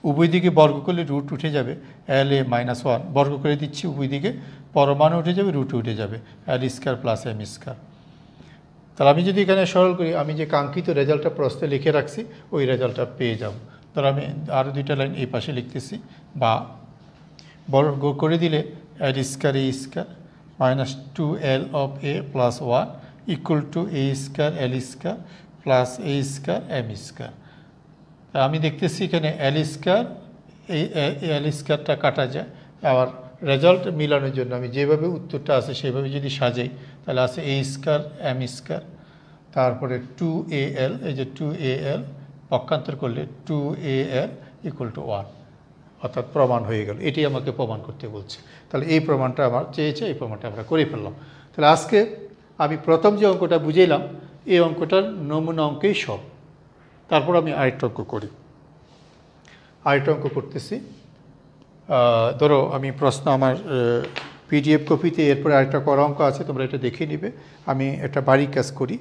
A: উভয় দিকে বর্গ করলে রুট উঠে যাবে, এল এ -1 বর্গ করে দিচ্ছি, উভয় দিকে পরমাণু উঠে যাবে, রুট উঠে যাবে, এল স্কোয়ার প্লাস এম স্কোয়ার। তাহলে আমি যদি এখানে সরল করি, আমি যে কাঙ্ক্ষিত রেজাল্টটা প্রশ্নে লিখে রাখছি ওই রেজাল্টটা পেয়ে যাব। তাহলে আমি আরও 2টা লাইন এই পাশে লিখতেছি, বা বর্গ করে দিলে l square a square -2l of a plus 1 equal to a square l square plus a square m square. আমি দেখতেছি এখানে এল স্কোয়ার, এই এল স্কোয়ারটা কাটা যায়, আবার রেজাল্ট মিলানোর জন্য আমি যেভাবে উত্তরটা আছে সেভাবে যদি সাজাই, তাহলে আছে এ স্কোয়ার এম স্কোয়ার, তারপরে 2al, এই যে 2al পক্ষান্তর করলে 2al ইকুয়াল টু 1, অর্থাৎ প্রমাণ হয়ে গেল। এটি আমাকে প্রমাণ করতে বলছে। তাহলে এই প্রমাণটা আমার চেয়েছে, এই প্রমাণটা আমরা করে ফেললাম। তাহলে আজকে আমি প্রথম যে অঙ্কটা বুঝাইলাম, এই অঙ্কটার নমুনা অঙ্কেই সব। তারপর আমি আরেকটা অঙ্ক করি, আরেকটা অঙ্ক করতেছি। ধরো আমি প্রশ্ন আমার পিডিএফ কপিতে, এরপরে আরেকটা করা অঙ্ক আছে, তোমরা এটা দেখে নিবে। আমি একটা বাড়ির কাজ করি,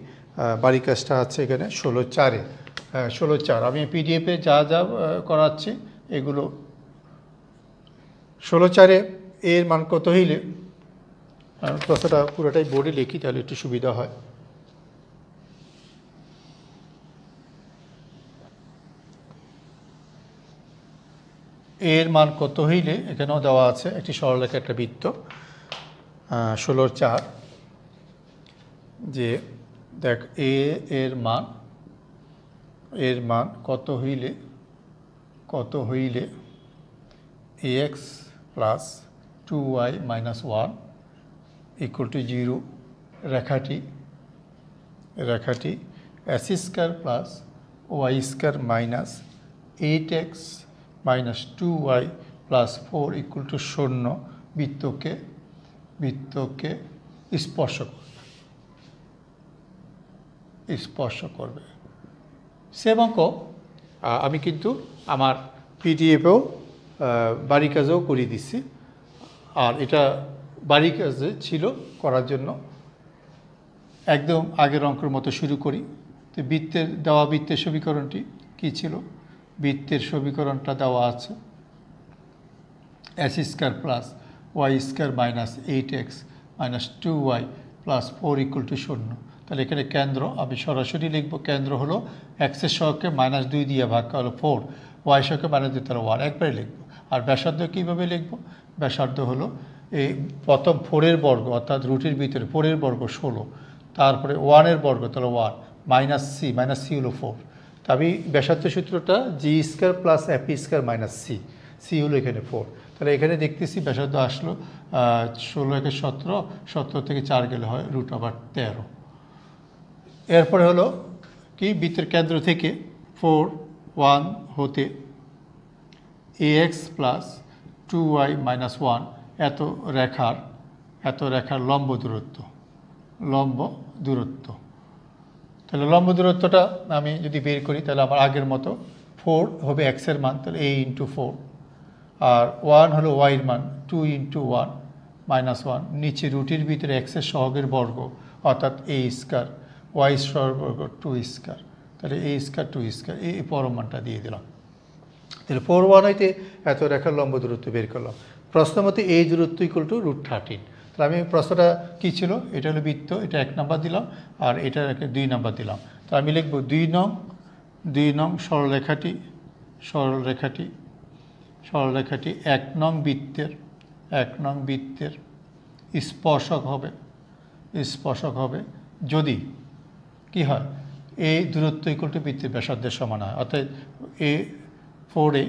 A: বাড়ির কাজটা আছে এখানে 16/4-এ, 16/4 আমি পিডিএফে যা যা করাচ্ছি এগুলো 16/4-এ এর মান কত হইলে, প্রশ্নটা পুরোটাই বোর্ডে লিখি তাহলে একটু সুবিধা হয়। এর মান কত হইলে, এখানেও দেওয়া আছে একটি সরলরেখা একটা বৃত্ত 16/4, যে দেখ এর মান কত হইলে ax plus 2y minus 1 equal to 0 রেখাটি x square plus y square minus 8x minus 2y plus 4 equal to 0 বৃত্তকে স্পর্শ করবে। সেম অঙ্ক আমি কিন্তু আমার পিডিএফেও বাড়ি কাজেও করিয়ে দিচ্ছি। আর এটা বাড়ি কাজে ছিল করার জন্য একদম আগের অঙ্কের মতো শুরু করি। তো বৃত্তের সমীকরণটি কী ছিল? বৃত্তের সমীকরণটা দেওয়া আছে x square plus y square minus 8x minus 2y plus 4 equal to 0। তাহলে এখানে কেন্দ্র আমি সরাসরি লিখব। কেন্দ্র হলো এক্সের সহগকে -2 দিয়ে ভাগ হলো 4, ওয়াই সহগকে -2 তাহলে 1, একবারে লিখব। আর ব্যাসার্ধ কীভাবে লিখব? ব্যাসার্ধ হলো এই প্রথম 4-এর বর্গ অর্থাৎ রুটের ভিতরে 4-এর বর্গ 16, তারপরে 1-এর বর্গ তাহলে 1 মাইনাস সি হলো 4। তা আমি ব্যাসার্ধ সূত্রটা g square plus AP square minus c হলো এখানে 4। তাহলে এখানে দেখতেছি ব্যাসার্ধ আসলো 16 একে 17, 17 থেকে 4 গেলে হয় √13। এরপরে হলো কি বৃত্তের কেন্দ্র থেকে 4, 1 হতে ax প্লাস 2y মাইনাস 1 এত রেখার লম্ব দূরত্ব। তাহলে লম্ব দূরত্বটা আমি যদি বের করি তাহলে আমার আগের মতো 4 হবে এক্সের মান, তাহলে a ইন্টু 4, আর 1 হলো ওয়াইয়ের মান 2 ইন্টু 1 মাইনাস 1, নিচে রুটির ভিতরে এক্সের সহগের বর্গ অর্থাৎ a স্কোয়ার, ওয়াই সহগের বর্গ 2 স্কোয়ার, তাহলে a স্কোয়ার 2 স্কোয়ার এই পরম মানটা দিয়ে দিলাম। তাহলে 4, 1 হইতে এত রেখার লম্ব দূরত্ব বের করলাম। প্রশ্ন মতে এই দূরত্ব ইকুয়াল টু √13। তাহলে আমি প্রশ্নটা কী ছিল? এটা হলো বৃত্ত, এটা 1 নাম্বার দিলাম আর এটা 2 নাম্বার দিলাম। তো আমি লিখব 2 নং সরলরেখাটি 1 নং বৃত্তের স্পর্শক হবে যদি কি হয় এই দূরত্ব ইকুয়াল টু বৃত্তের ব্যাসার্ধের সমান হয়। অর্থাৎ এ 4a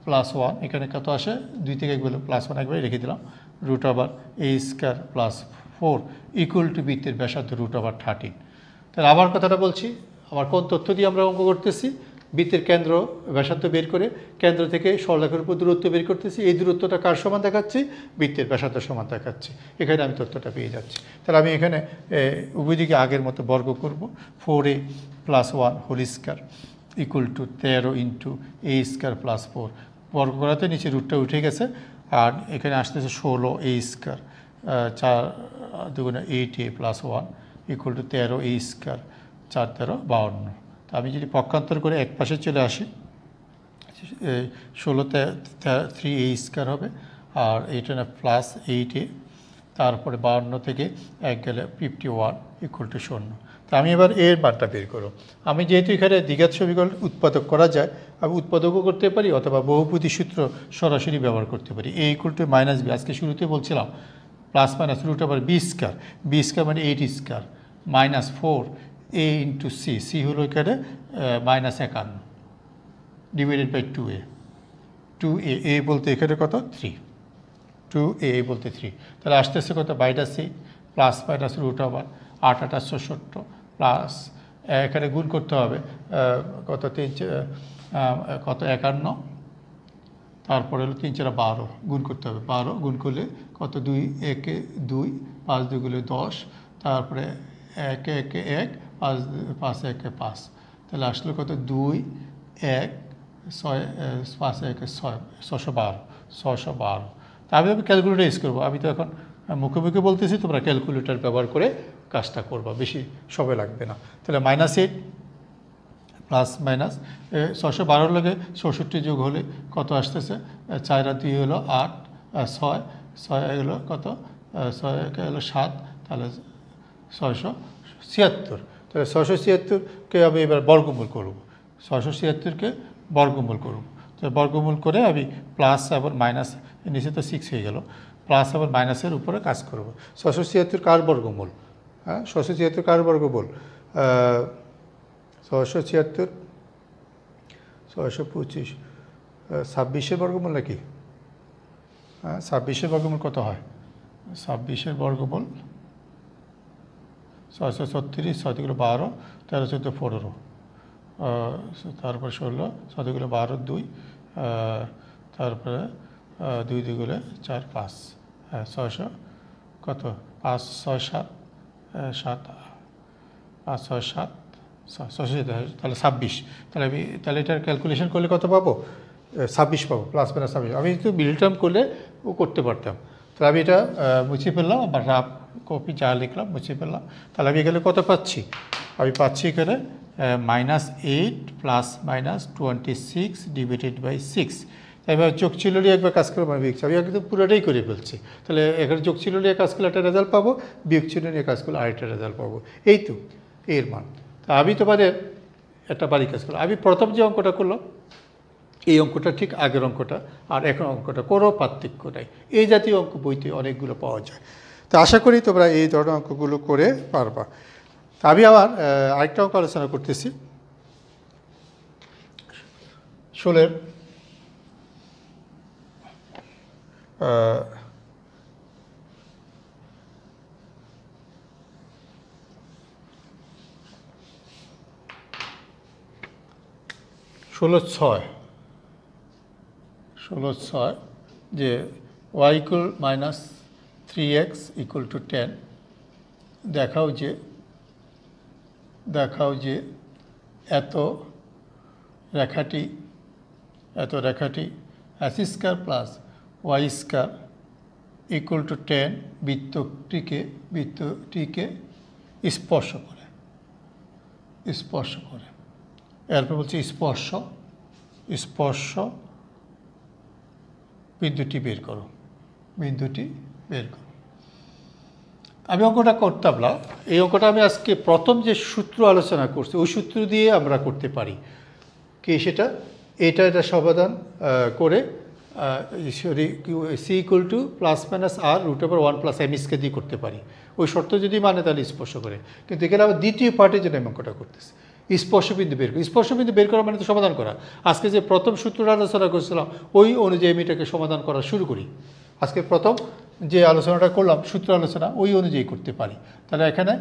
A: প্লাস 1 এখানে কত আসে 2 থেকে গেলে +1 একবারে রেখে দিলাম √a square plus 4 equal to বৃত্তের ব্যাসার্ধ √13। তাহলে আবার কথাটা বলছি, আবার কোন তথ্য দিয়ে আমরা অঙ্ক করতেছি? বৃত্তের কেন্দ্র ব্যাসার্ধ বের করে কেন্দ্র থেকে সরলরেখার উপর দূরত্ব বের করতেছি। এই দূরত্বটা কার সমান দেখাচ্ছি? বৃত্তের ব্যাসার্ধ সমান দেখাচ্ছি। এখানে আমি তথ্যটা পেয়ে যাচ্ছি। তাহলে আমি এখানে উভয় দিকে আগের মতো বর্গ করব। 4a plus 1 whole square equal to 13 into a square plus 4, বর্গ করাতে নিচে রুটটা উঠে গেছে আর এখানে আসতেছে 16a স্কোয়ার 4 দুগুণে 8a plus 1 equal two 13a square 4 13 52। তা আমি যদি পক্ষান্তর করে এক পাশে চলে আসি 16তে 3a স্কোয়ার হবে আর এইটা না প্লাস 8a, তারপরে 52 থেকে 1 গেলে 51 ইকুয়াল টু 0। তা আমি এবার এর মানটা বের করব। আমি যেহেতু এখানে দ্বিঘাত সমীকরণ উৎপাদক করা যায়, আমি উৎপাদকও করতে পারি অথবা বহুপদী সূত্র সরাসরি ব্যবহার করতে পারি। a equal to minus b, আজকে শুরুতে বলছিলাম প্লাস মাইনাস √b স্কোয়ার মানে 8 square minus 4a into C হলো এখানে -51 ডিভাইডেড বাই 2a বলতে এখানে কত 3, 2a বলতে 3। তাহলে আসতেছে কত -c প্লাস মাইনাস √8 8 66 প্লাস এখানে গুণ করতে হবে কত 51, তারপরে হলো 3 4 12 গুণ করতে হবে, 12 গুণ করলে কত 2 1 2 5 2 গুলো 10, তারপরে 1 1 1 5 5 1 5, তাহলে আসলে কত 2 1 6 5 1 6 612। তা আমি ক্যালকুলেটার ইউজ করবো। আমি তো এখন মুখে বলতেছি, তোমরা ক্যালকুলেটর ব্যবহার করে কাজটা করবা, বেশি সময় লাগবে না। তাহলে -8 প্লাস মাইনাস 612 লগে 64 যোগ হলে কত আসতেছে 4 আর 2 হলো 8, 6 হলো কত 6 হলো 7, তাহলে 676। তাহলে 676কে আমি এবার বর্গমূল করব, 676কে বর্গমূল করব। তো বর্গমূল করে আমি প্লাস আবার মাইনাস, নিচে তো 6 হয়ে গেল, প্লাস আবার মাইনাসের উপরে কাজ করব। 676 কার বর্গমূল? হ্যাঁ 676 কার বর্গমূল? 676 625 26-এর বর্গমূল নাকি? হ্যাঁ 26-এর বর্গমূল কত হয়? 26-এর বর্গমূল 636, 6 দুগুলো 12, 13 14 15, তারপর 16, 6 দুগুলো 12 2, তারপরে 2 দুগুলো 4 5, 600 কত 5 6 7 7 5 6 7 6 তাহলে 26। তাহলে এটার ক্যালকুলেশন করলে কত পাবো? 26 পাবো, প্লাস মাইনাস 26। আমি একটু মিডল টার্ম করলে ও করতে পারতাম। তাহলে আমি এটা মুছে ফেললাম, আবার রাফ কপি যা লিখলাম মুছে ফেললাম। তাহলে আমি এখানে কত পাচ্ছি? আমি পাচ্ছি এখানে -8 প্লাস মাইনাস 26 ডিভাইডেড বাই 6। এবার যোগ চিহ্ন নিয়ে একবার কাজ করে আমি আমি একদম পুরোটাই করে ফেলছি। তাহলে এখানে যোগ চিহ্ন নিয়ে কাজ করলে একটা রেজাল্ট পাবো, বিয়োগ চিহ্ন নিয়ে কাজ করলে আরেকটা রেজাল্ট পাবো। এই তো এর মান। তা আমি তোমাদের একটা বাড়ি কাজ করলাম। আমি প্রথম যে অঙ্কটা করলাম এই অঙ্কটা ঠিক আগের অঙ্কটা আর এখন অঙ্কটা কোনো পার্থক্য নাই। এই জাতীয় অঙ্ক বইতে অনেকগুলো পাওয়া যায়। তো আশা করি তোমরা এই ধরনের অঙ্কগুলো করে পারবা। তা আমি আবার আরেকটা অঙ্ক আলোচনা করতেছি। 16 16/6 যে y = -3x = 10। দেখাও যে এত রেখাটি x² প্লাস y² = 10 বৃত্তটিকে স্পর্শ করে। এরপর বলছি স্পর্শ বিন্দুটি বের করো। আমি অঙ্কটা করতাম না। এই অঙ্কটা আমি আজকে প্রথম যে সূত্র আলোচনা করছি ওই সূত্র দিয়ে আমরা করতে পারি। কি সেটা? এটা সমাধান করে c = +-r√1 + m² দিয়ে করতে পারি। ওই শর্ত যদি মানে তাহলে স্পর্শ করে। কিন্তু এখানে আবার দ্বিতীয় পার্টের জন্য আমি অঙ্কটা করতেছি। স্পর্শবিন্দু বের করা মানে তো সমাধান করা। আজকে যে প্রথম সূত্রটা আলোচনা করছিলাম ওই অনুযায়ী আমি এটাকে সমাধান করা শুরু করি। আজকে প্রথম যে আলোচনাটা করলাম সূত্র আলোচনা ওই অনুযায়ী করতে পারি। তাহলে এখানে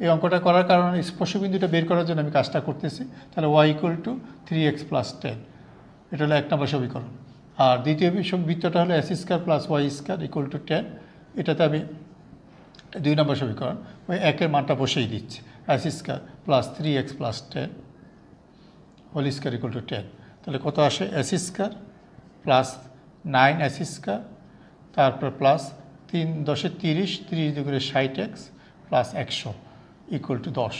A: এই অঙ্কটা করার কারণে স্পর্শবিন্দুটা বের করার জন্য আমি কাজটা করতেছি। তাহলে y = 3x + 10, এটা হলো 1 নম্বর সমীকরণ। আর দ্বিতীয় বৃত্তটা হলো x² + y² = 10, এটাতে আমি 2 নম্বর সমীকরণ। ওই 1-এর মানটা বসেই দিচ্ছি, x² + 3x + 10 2 = 10। তাহলে কত আসে? x² + 9x², তারপর প্লাস 3 × 10 = 30, 30 × 60x + 100 = 10।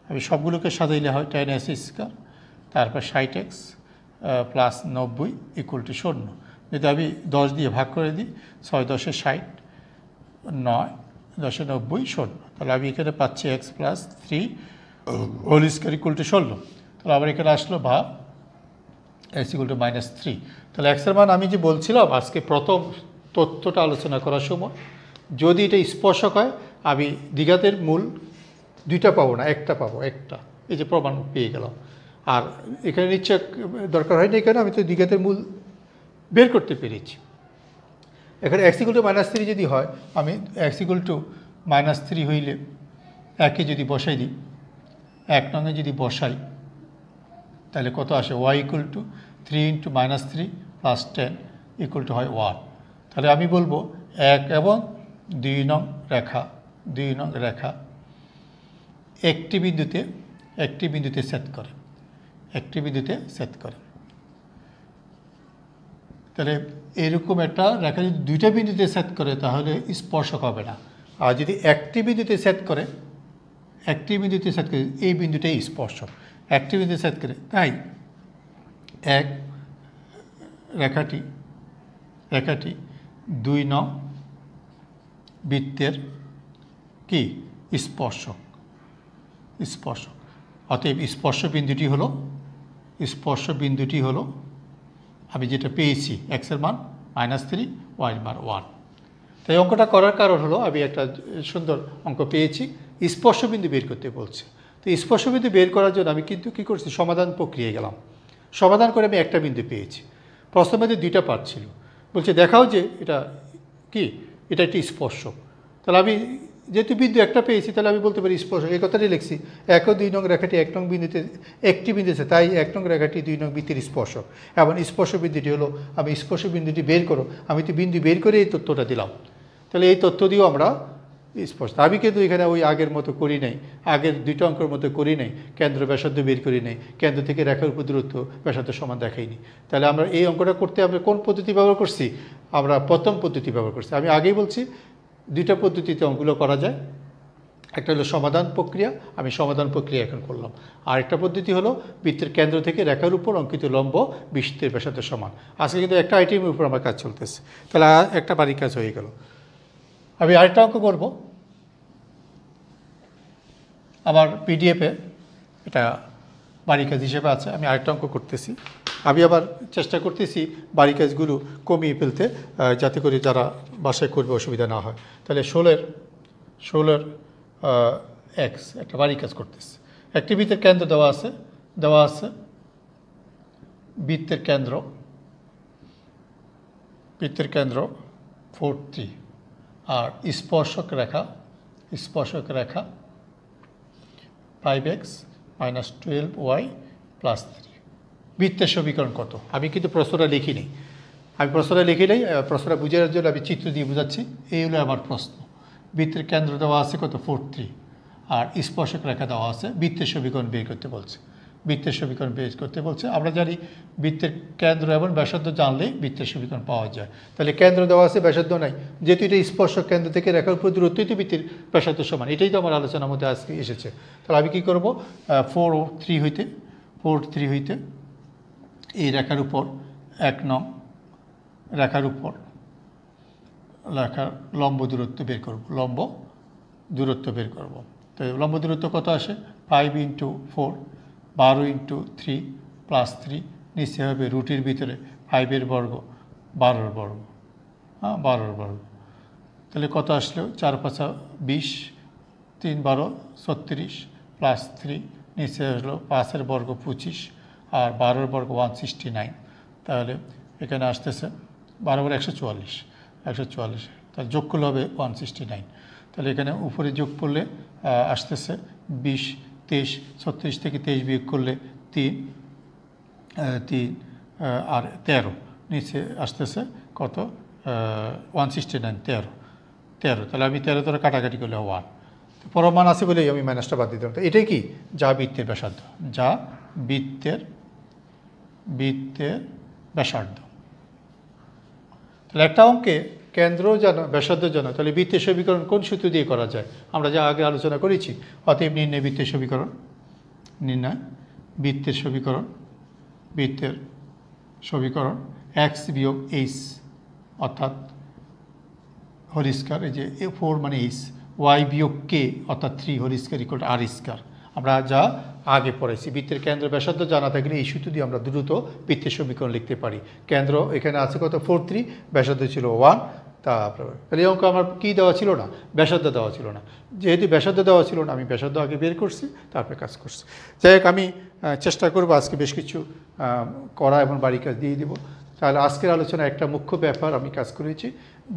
A: আমি সবগুলোকে সাজাইলে হয় 10x², তারপর 60x + 90 = 0। যদি আমি 10 দিয়ে ভাগ করে দিই, 6 × 10 = 60, 9 × 10 = 90, 0। তাহলে আমি এখানে পাচ্ছি x + 3 2 = 16। তাহলে আবার এখানে আসলো ভাগ x = -3। তাহলে x এর মান আমি যে বলছিলাম আজকে প্রথম তথ্যটা আলোচনা করার সময়, যদি এটা স্পর্শক হয় আমি দ্বিঘাতের মূল 2টা পাবো না, একটা পাবো, একটা। এই যে প্রমাণ পেয়ে গেলাম। আর এখানে নিশ্চয় দরকার হয়নি, এখানে আমি তো দ্বিঘাতের মূল বের করতে পেরেছি। এখানে x = -3 যদি হয়, আমি x = -3 হইলে একে যদি বসাই দিই, 1 নঙে যদি বসাই তাহলে কত আসে? y = 3 × -3 + 10 = হয় 1। তাহলে আমি বলবো 1 এবং 2 নং রেখা একটি বিন্দুতে ছেদ করে। তাহলে এরকম একটা রেখা যদি 2টা বিন্দুতে ছেদ করে তাহলে স্পর্শক হবে না। আর যদি একটি বিন্দুতে ছেদ করে এই বিন্দুটাই স্পর্শক। একটি বিন্দুতে ছেদ করে, তাই রেখাটি 2 নং বৃত্তের কি স্পর্শক। অতএব স্পর্শ বিন্দুটি হলো আমি যেটা পেয়েছি x এর মান -3, y এর মান 1। তাই অঙ্কটা করার কারণ হলো আমি একটা সুন্দর অঙ্ক পেয়েছি, স্পর্শবিন্দু বের করতে বলছে। তো স্পর্শবিন্দু বের করার জন্য আমি কিন্তু কী করছি, সমাধান প্রক্রিয়ায় গেলাম। সমাধান করে আমি একটা বিন্দু পেয়েছি। প্রশ্নের মধ্যে 2টা পার্ট ছিল। বলছে দেখাও যে এটা কি, এটা একটি স্পর্শক। তাহলে আমি যেহেতু বিন্দু একটা পেয়েছি তাহলে আমি বলতে পারি স্পর্শক, এই কথাটাই লিখছি। 1 ও 2 নং রেখাটি 1 নং বিন্দুতে একটি বিন্দুতে, তাই 1 নং রেখাটি 2 নং বৃত্তের স্পর্শক। এবং স্পর্শ বিন্দুটি হলো, আমি স্পর্শ বিন্দুটি বের করো, আমি তো বিন্দু বের করে এই তথ্যটা দিলাম, তাহলে এই তথ্য দিয়েও আমরা স্পষ্ট। আমি কিন্তু এখানে ওই আগের মতো করি নাই, আগের 2টা অঙ্কের মতো করি নাই, কেন্দ্র ব্যাসার্ধ বের করি নাই, কেন্দ্র থেকে রেখার উপর দূরত্ব ব্যাসার্ধ সমান দেখাইনি। তাহলে আমরা এই অঙ্কটা করতে আমরা কোন পদ্ধতি ব্যবহার করছি? আমরা প্রথম পদ্ধতি ব্যবহার করছি। আমি আগেই বলছি 2টা পদ্ধতিতে অঙ্কগুলো করা যায়। একটা হলো সমাধান প্রক্রিয়া, আমি সমাধান প্রক্রিয়া এখন করলাম। আর একটা পদ্ধতি হলো বৃত্তের কেন্দ্র থেকে রেখার উপর অঙ্কিত লম্ব বৃত্তের ব্যাসার্ধ সমান। আজকে কিন্তু একটা আইটেমের উপর আমার কাজ চলতেছে, তাহলে একটা বাড়ির কাজ হয়ে গেল। আমি আরেকটা অঙ্ক করব, আমার পিডিএফে এটা বাড়ি কাজ হিসেবে আছে। আমি আরেকটা অঙ্ক করতেছি, আমি আবার চেষ্টা করতেছি বাড়ি কাজগুলো কমিয়ে ফেলতে, যাতে করে যারা বাসায় করবে অসুবিধা না হয়। তাহলে 16 এক্স একটা বাড়ি কাজ করতেছি। একটি বৃত্তের কেন্দ্র দেওয়া আছে বৃত্তের কেন্দ্র 4 আর স্পর্শক রেখা 5x - 12y + 3। বৃত্তের সমীকরণ কত? আমি কিন্তু প্রশ্নটা লিখি নেই, প্রশ্নটা বুঝানোর জন্য আমি চিত্র দিয়ে বোঝাচ্ছি। এই হলো আমার প্রশ্ন। বৃত্তের কেন্দ্র দেওয়া আছে কত? 4 আর স্পর্শক রেখা দেওয়া আছে, বৃত্তের সমীকরণ বের করতে বলছে। আমরা জানি বৃত্তের কেন্দ্র এবং ব্যাসার্ধ জানলেই বৃত্তের সমীকরণ পাওয়া যায়। তাহলে কেন্দ্র দেওয়া আছে, ব্যাসার্ধ নাই, যেহেতু এটা স্পর্শক, কেন্দ্র থেকে রেখার উপর দূরত্বই তো বৃত্তের ব্যাসার্ধ সমান। এটাই তো আমার আলোচনার মধ্যে আজকে এসেছে। তাহলে আমি কী করব? 4 হইতে এই রেখার উপর 1 নং রেখার লম্ব দূরত্ব বের করব। তো লম্ব দূরত্ব কত আসে? 5 × 4 12 × 3 + 3, নিচে হবে রুটির ভিতরে 5 বর্গ 12 বর্গ, 12 বর্গ। তাহলে কত আসলো? 4 × 5 = 20, 3 × 12 = 36 + 3, নিচে আসলো 5 বর্গ 25 আর 12 বর্গ 169। তাহলে এখানে আসতেছে 12 × 144, তাহলে যোগ করলে হবে 169। তাহলে এখানে উপরে যোগ করলে আসতেছে 20, 23, 36 থেকে 23 বিয়োগ করলে 3 আর 13, নিচে আসতেছে কত? 169, 13। তাহলে আমি 13 দ্বারা কাটাকাটি করলে 1, পরমান আছে বলেই আমি মাইনাসটা বাদ দিতাম। তো এটাই কি? যা বৃত্তের ব্যাসার্ধ। তাহলে একটা অঙ্কে কেন্দ্র জানো, ব্যাসার্ধ জানো, তাহলে বৃত্তের সমীকরণ কোন সূত্র দিয়ে করা যায়? আমরা যা আগে আলোচনা করেছি। অতএব নির্ণয় বৃত্তের সমীকরণ x - h, অর্থাৎ হোল স্কয়ার, এই যে 4 মানে h, y - k অর্থাৎ 3 হোল স্কয়ার = r²। আমরা যা আগে পড়েছি, বৃত্তের কেন্দ্র ব্যাসার্ধ জানা থাকলে এই সূত্র দিয়ে আমরা দ্রুত বৃত্তের সমীকরণ লিখতে পারি। কেন্দ্র এখানে আছে কত? 4, ব্যাসার্ধ ছিল 1। তাহলে এই অঙ্ক আমার কী দেওয়া ছিল না? ব্যাসার্ধ দেওয়া ছিল না। যেহেতু ব্যাসার্ধ দেওয়া ছিল না, আমি ব্যাসার্ধ আগে বের করছি, তারপরে কাজ করছি। যাই হোক, আমি চেষ্টা করবো আজকে বেশ কিছু করা এবং বাড়ি কাজ দিয়ে দিব। তাহলে আজকের আলোচনা একটা মুখ্য ব্যাপার আমি কাজ করেছি,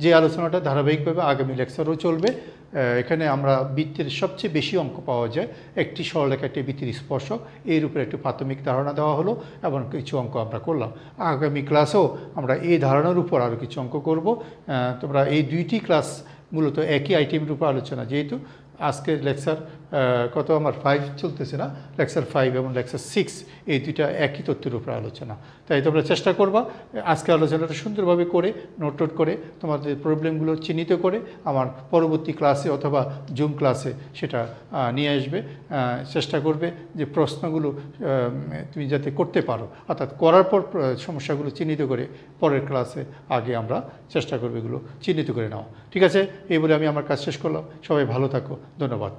A: যে আলোচনাটা ধারাবাহিকভাবে আগামী লেকচারও চলবে। এখানে আমরা বৃত্তের সবচেয়ে বেশি অঙ্ক পাওয়া যায় একটি সরলরেখা, একটি বৃত্তের স্পর্শক, এর উপরে একটু প্রাথমিক ধারণা দেওয়া হলো এবং কিছু অঙ্ক আমরা করলাম। আগামী ক্লাসেও আমরা এই ধারণার উপর আরও কিছু অঙ্ক করব। তোমরা এই 2টি ক্লাস মূলত একই আইটেমের উপর আলোচনা, যেহেতু আজকের লেকচার কত আমার 5 চলতেছে না, লেকচার 5 এবং লেকচার 6 এই 2টা একই তথ্যের উপর আলোচনা। তাই তোমরা চেষ্টা করবা আজকে আলোচনাটা সুন্দরভাবে করে নোট করে তোমাদের প্রবলেমগুলো চিহ্নিত করে আমার পরবর্তী ক্লাসে অথবা জুম ক্লাসে সেটা নিয়ে আসবে। চেষ্টা করবে যে প্রশ্নগুলো তুমি যাতে করতে পারো, অর্থাৎ করার পর সমস্যাগুলো চিহ্নিত করে পরের ক্লাসে আগে আমরা চেষ্টা করবো এগুলো চিহ্নিত করে নেওয়া। ঠিক আছে, এই বলে আমি আমার কাজ শেষ করলাম। সবাই ভালো থাকো, ধন্যবাদ।